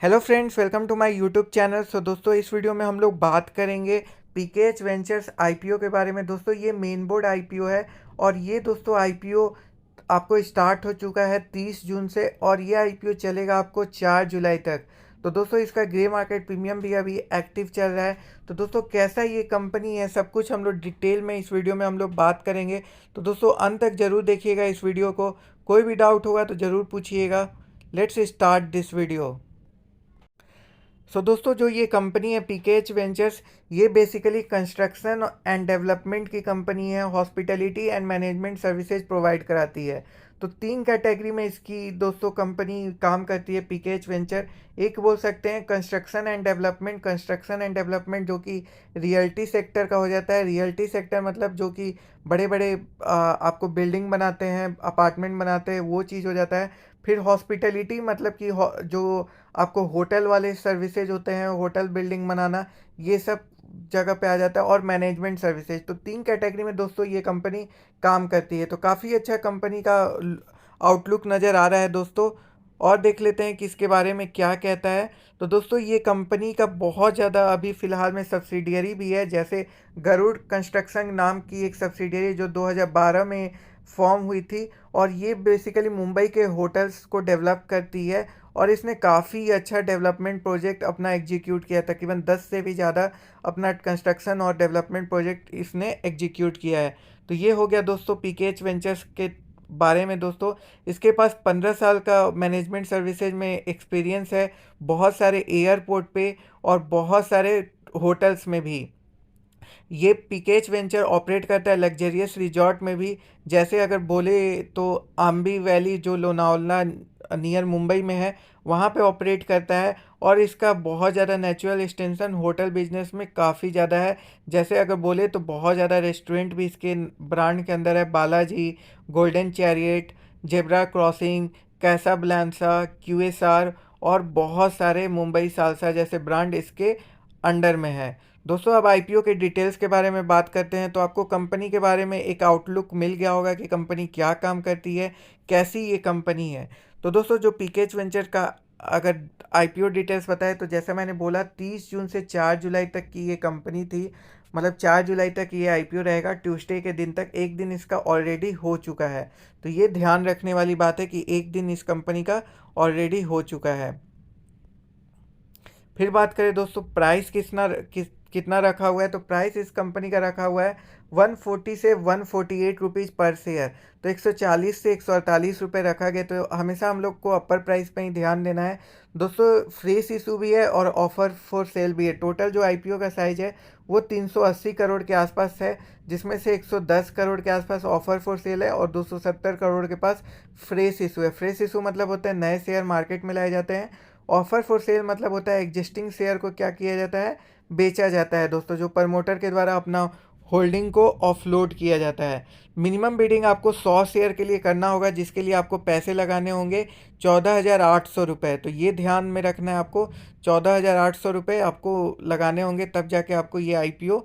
Hello friends, welcome to my YouTube channel. दोस्तों, इस video में हम लोग बात करेंगे पीकेएच वेंचर्स आईपीओ के बारे में। दोस्तों, ये मेन बोर्ड आईपीओ है और ये दोस्तों आईपीओ आपको स्टार्ट हो चुका है 30 जून से और ये आईपीओ चलेगा आपको 4 जुलाई तक। तो दोस्तों, इसका ग्रे मार्केट प्रीमियम भी अभी एक्टिव चल रहा है। तो दोस्तों, कैसा ये कंपनी है, सब कुछ हम लोग डिटेल में इस वीडियो में हम लोग बात करेंगे। तो दोस्तों, अंत तक ज़रूर देखिएगा इस वीडियो को। कोई भी डाउट होगा तो ज़रूर पूछिएगा। Let's start this video. दोस्तों, जो ये कंपनी है पीकेएच वेंचर्स, ये बेसिकली कंस्ट्रक्शन एंड डेवलपमेंट की कंपनी है। Hospitality and management services provide कराती है। तो 3 कैटेगरी में इसकी दोस्तों कंपनी काम करती है पीकेएच वेंचर। एक बोल सकते हैं construction and development. Construction and development जो कि रियल्टी सेक्टर का हो जाता है। रियल्टी सेक्टर मतलब जो कि बड़े बड़े आपको बिल्डिंग बनाते हैं, अपार्टमेंट बनाते हैं, वो चीज़ हो जाता है। फिर हॉस्पिटैलिटी मतलब कि जो आपको होटल वाले सर्विसेज होते हैं, होटल बिल्डिंग बनाना, ये सब जगह पे आ जाता है। और मैनेजमेंट सर्विसेज। तो 3 कैटेगरी में दोस्तों ये कंपनी काम करती है। तो काफ़ी अच्छा कंपनी का आउटलुक नज़र आ रहा है दोस्तों। और देख लेते हैं कि इसके बारे में क्या कहता है। तो दोस्तों, ये कंपनी का बहुत ज़्यादा अभी फ़िलहाल में सब्सिडियरी भी है। जैसे गरुड़ कंस्ट्रक्शन नाम की एक सब्सिडियरी जो 2012 में फॉर्म हुई थी और ये बेसिकली मुंबई के होटल्स को डेवलप करती है। और इसने काफ़ी अच्छा डेवलपमेंट प्रोजेक्ट अपना एग्जीक्यूट किया, तकरीबन 10 से भी ज़्यादा अपना कंस्ट्रक्शन और डेवलपमेंट प्रोजेक्ट इसने एग्जीक्यूट किया है। तो ये हो गया दोस्तों पीकेएच वेंचर्स के बारे में। दोस्तों, इसके पास 15 साल का मैनेजमेंट सर्विसेज में एक्सपीरियंस है, बहुत सारे एयरपोर्ट पे और बहुत सारे होटल्स में भी। ये पीकेएच वेंचर ऑपरेट करता है लग्जरियस रिजॉर्ट में भी। जैसे अगर बोले तो आम्बी वैली जो लोनावला नियर मुंबई में है, वहाँ पे ऑपरेट करता है। और इसका बहुत ज़्यादा नेचुरल एक्सटेंशन होटल बिजनेस में काफ़ी ज़्यादा है। जैसे अगर बोले तो बहुत ज़्यादा रेस्टोरेंट भी इसके ब्रांड के अंदर है। Balaji, Golden Chariot, Zebra Crossing, Casablanca, QSR और बहुत सारे मुंबई सालसा जैसे ब्रांड इसके अंडर में है। दोस्तों, अब आईपीओ के डिटेल्स के बारे में बात करते हैं। तो आपको कंपनी के बारे में एक आउटलुक मिल गया होगा कि कंपनी क्या काम करती है, कैसी ये कंपनी है। तो दोस्तों, जो पीकेएच वेंचर का अगर आईपीओ डिटेल्स बताए तो जैसे मैंने बोला 30 जून से 4 जुलाई तक की ये कंपनी थी। मतलब 4 जुलाई तक ये आईपीओ रहेगा, ट्यूसडे के दिन तक। एक दिन इसका ऑलरेडी हो चुका है। तो ये ध्यान रखने वाली बात है कि एक दिन इस कंपनी का ऑलरेडी हो चुका है। फिर बात करें दोस्तों प्राइस कितना रखा हुआ है। तो प्राइस इस कंपनी का रखा हुआ है 140 से 148 रुपीज़ पर शेयर। तो 140 से 148 रुपये रखा गया। तो हमेशा हम लोग को अपर प्राइस पे ही ध्यान देना है दोस्तों। फ्रेश इशू भी है और ऑफर फॉर सेल भी है। टोटल जो आईपीओ का साइज है वो 380 करोड़ के आसपास है, जिसमें से 110 करोड़ के आसपास ऑफर फॉर सेल है और 270 करोड़ के पास फ्रेश इशू है। फ्रेश इशू मतलब होता है नए शेयर मार्केट में लाए जाते हैं। ऑफर फॉर सेल मतलब होता है एग्जिस्टिंग शेयर को क्या किया जाता है, बेचा जाता है दोस्तों, जो प्रमोटर के द्वारा अपना होल्डिंग को ऑफलोड किया जाता है। मिनिमम बिडिंग आपको 100 शेयर के लिए करना होगा, जिसके लिए आपको पैसे लगाने होंगे 14,800 रुपये। तो ये ध्यान में रखना है आपको, 14,800 रुपये आपको लगाने होंगे, तब जाके आपको ये आईपीओ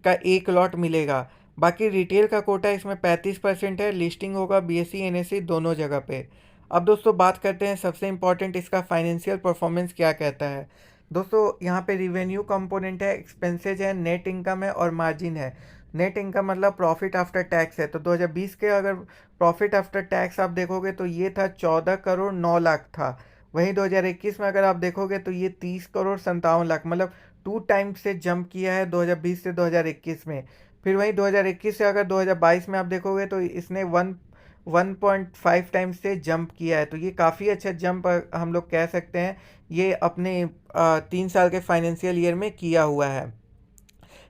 का एक लॉट मिलेगा। बाकी रिटेल का कोटा इसमें 35% है। लिस्टिंग होगा बीएसई एनएसई दोनों जगह पे। अब दोस्तों बात करते हैं सबसे इम्पॉर्टेंट, इसका फाइनेंशियल परफॉर्मेंस क्या कहता है। दोस्तों, यहाँ पे रिवेन्यू कंपोनेंट है, एक्सपेंसेज है, नेट इनकम है और मार्जिन है। नेट इनकम मतलब प्रॉफिट आफ्टर टैक्स है। तो 2020 के अगर प्रॉफिट आफ्टर टैक्स आप देखोगे तो ये था 14 करोड़ 9 लाख था। वहीं 2021 में अगर आप देखोगे तो ये 30 करोड़ 57 लाख, मतलब 2 टाइम से जंप किया है 2020 से 2021 में। फिर वहीं 2021 से अगर 2022 में आप देखोगे तो इसने 1.5 टाइम्स से जंप किया है। तो ये काफ़ी अच्छा जंप हम लोग कह सकते हैं ये अपने 3 साल के फाइनेंशियल ईयर में किया हुआ है।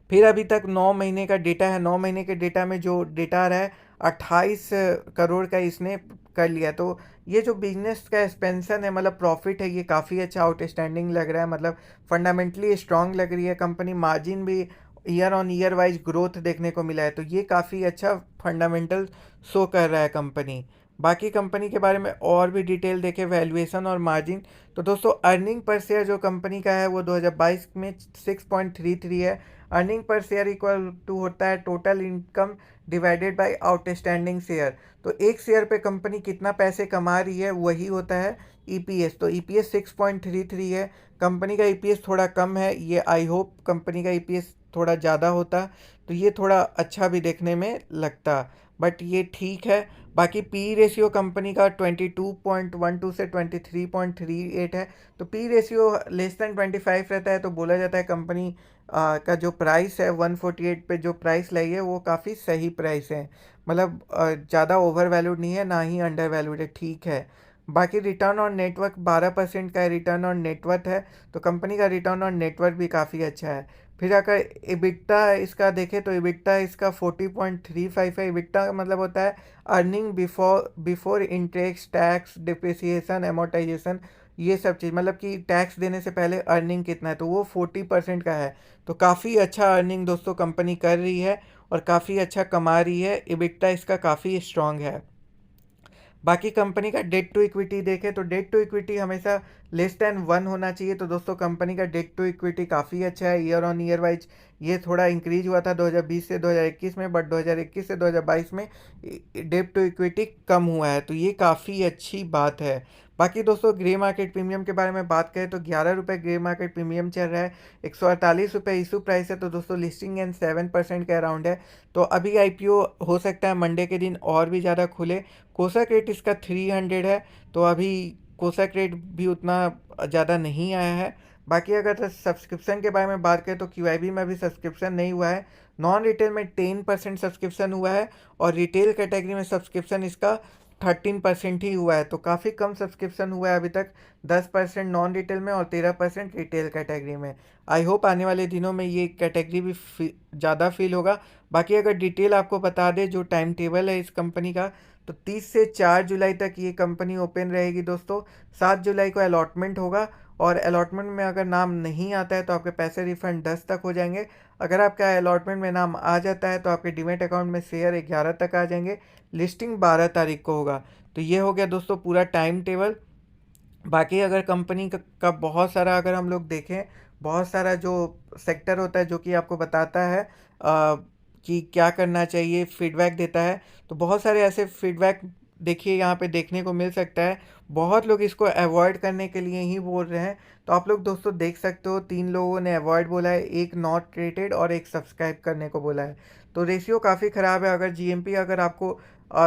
फिर अभी तक 9 महीने का डेटा है। 9 महीने के डेटा में जो डेटा आ रहा है 28 करोड़ का इसने कर लिया। तो ये जो बिजनेस का एक्सपेंशन है मतलब प्रॉफिट है, ये काफ़ी अच्छा आउटस्टैंडिंग लग रहा है। मतलब फंडामेंटली स्ट्रांग लग रही है कंपनी। मार्जिन भी year on year wise growth देखने को मिला है। तो ये काफ़ी अच्छा फंडामेंटल शो कर रहा है कंपनी। बाकी कंपनी के बारे में और भी डिटेल देखें, वैल्यूएशन और मार्जिन, तो दोस्तों अर्निंग पर शेयर जो कंपनी का है वो 2022 में 6.33 है। Earning per share equal to होता है total income divided by outstanding share. तो एक शेयर पे कंपनी कितना पैसे कमा रही है वही होता है ईपीएस। तो ईपीएस 6.33 है। कंपनी का ईपीएस थोड़ा कम है, ये आई होप कंपनी का ईपीएस थोड़ा ज़्यादा होता तो ये थोड़ा अच्छा भी देखने में लगता, बट ये ठीक है। बाकी पी रेशियो कंपनी का 22.12 से 23.38 है। तो पी रेशियो लेस देन 25 रहता है तो बोला जाता है कंपनी का जो प्राइस है 148 पे जो प्राइस लाई है वो काफ़ी सही प्राइस है, मतलब ज़्यादा ओवर वैल्यूड नहीं है ना ही अंडर वैल्यूड है, ठीक है। बाकी रिटर्न ऑन नेटवर्क 12% का रिटर्न ऑन नेटवर्थ है। तो कंपनी का रिटर्न ऑन नेटवर्क भी काफ़ी अच्छा है। फिर अगर इबिट्टा इसका देखें तो इबिट्टा इसका 40.35 है। इबिट्टा का मतलब होता है earning before interest tax depreciation amortisation, ये सब चीज़, मतलब कि टैक्स देने से पहले अर्निंग कितना है तो वो 40% का है। तो काफ़ी अच्छा अर्निंग दोस्तों कंपनी कर रही है और काफ़ी अच्छा कमा रही है। इबिट्टा इसका काफ़ी स्ट्रांग है। बाकी कंपनी का डेट टू इक्विटी देखें तो डेट टू इक्विटी हमेशा लेस देन 1 होना चाहिए। तो दोस्तों कंपनी का डेट टू इक्विटी काफ़ी अच्छा है। ईयर ऑन ईयर वाइज ये थोड़ा इंक्रीज हुआ था 2020 से 2021 में, बट 2021 से 2022 में डेट टू इक्विटी कम हुआ है, तो ये काफ़ी अच्छी बात है। बाकी दोस्तों ग्रे मार्केट प्रीमियम के बारे में बात करें तो 11 रुपये ग्रे मार्केट प्रीमियम चल रहा है। 148 रुपये इशू प्राइस है। तो दोस्तों लिस्टिंग एंड 7% के अराउंड है। तो अभी आईपीओ हो सकता है मंडे के दिन और भी ज़्यादा खुले। कोसक रेट इसका 300 है। तो अभी कोसक रेट भी उतना ज़्यादा नहीं आया है। बाकी अगर सब्सक्रिप्शन के बारे में बात करें तो क्यूआईबी में अभी सब्सक्रिप्शन नहीं हुआ है। नॉन रिटेल में 10% सब्सक्रिप्शन हुआ है और रिटेल कैटेगरी में सब्सक्रिप्शन इसका 13% ही हुआ है। तो काफ़ी कम सब्सक्रिप्शन हुआ है अभी तक, 10% नॉन रिटेल में और 13% रिटेल कैटेगरी में। आई होप आने वाले दिनों में ये कैटेगरी भी ज़्यादा फील होगा। बाकी अगर डिटेल आपको बता दें जो टाइम टेबल है इस कंपनी का, तो 30 से 4 जुलाई तक ये कंपनी ओपन रहेगी दोस्तों। 7 जुलाई को अलॉटमेंट होगा और अलॉटमेंट में अगर नाम नहीं आता है तो आपके पैसे रिफंड 10 तक हो जाएंगे। अगर आपका अलॉटमेंट में नाम आ जाता है तो आपके डीमेट अकाउंट में शेयर 11 तक आ जाएंगे। लिस्टिंग 12 तारीख को होगा। तो ये हो गया दोस्तों पूरा टाइम टेबल। बाकी अगर कंपनी का बहुत सारा अगर हम लोग देखें, बहुत सारा जो सेक्टर होता है जो कि आपको बताता है कि क्या करना चाहिए, फीडबैक देता है। तो बहुत सारे ऐसे फीडबैक देखिए यहाँ पे देखने को मिल सकता है। बहुत लोग इसको अवॉइड करने के लिए ही बोल रहे हैं। तो आप लोग दोस्तों देख सकते हो 3 लोगों ने अवॉइड बोला है, एक नॉट रेटेड और एक सब्सक्राइब करने को बोला है। तो रेशियो काफ़ी ख़राब है। अगर जीएमपी अगर आपको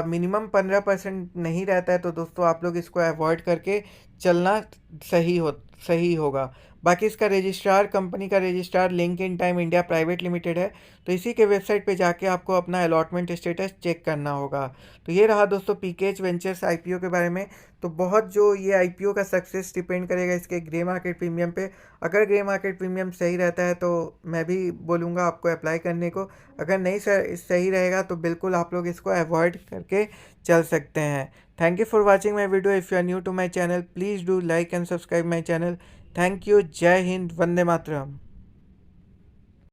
मिनिमम 15% नहीं रहता है तो दोस्तों आप लोग इसको अवॉइड करके चलना सही होगा। बाकी इसका रजिस्ट्रार, कंपनी का registrar link in time India private limited है। तो इसी के वेबसाइट पे जाके आपको अपना अलॉटमेंट स्टेटस चेक करना होगा। तो ये रहा दोस्तों पीकेएच वेंचर्स आईपीओ के बारे में। तो बहुत जो ये आईपीओ का सक्सेस डिपेंड करेगा इसके ग्रे मार्केट प्रीमियम पे। अगर ग्रे मार्केट प्रीमियम सही रहता है तो मैं भी बोलूँगा आपको अप्लाई करने को। अगर नहीं सही रहेगा तो बिल्कुल आप लोग इसको अवॉइड करके चल सकते हैं। Thank you for watching my video. If you are new to my channel please do like and subscribe my channel. Thank you. जय हिंद, वंदे मातरम।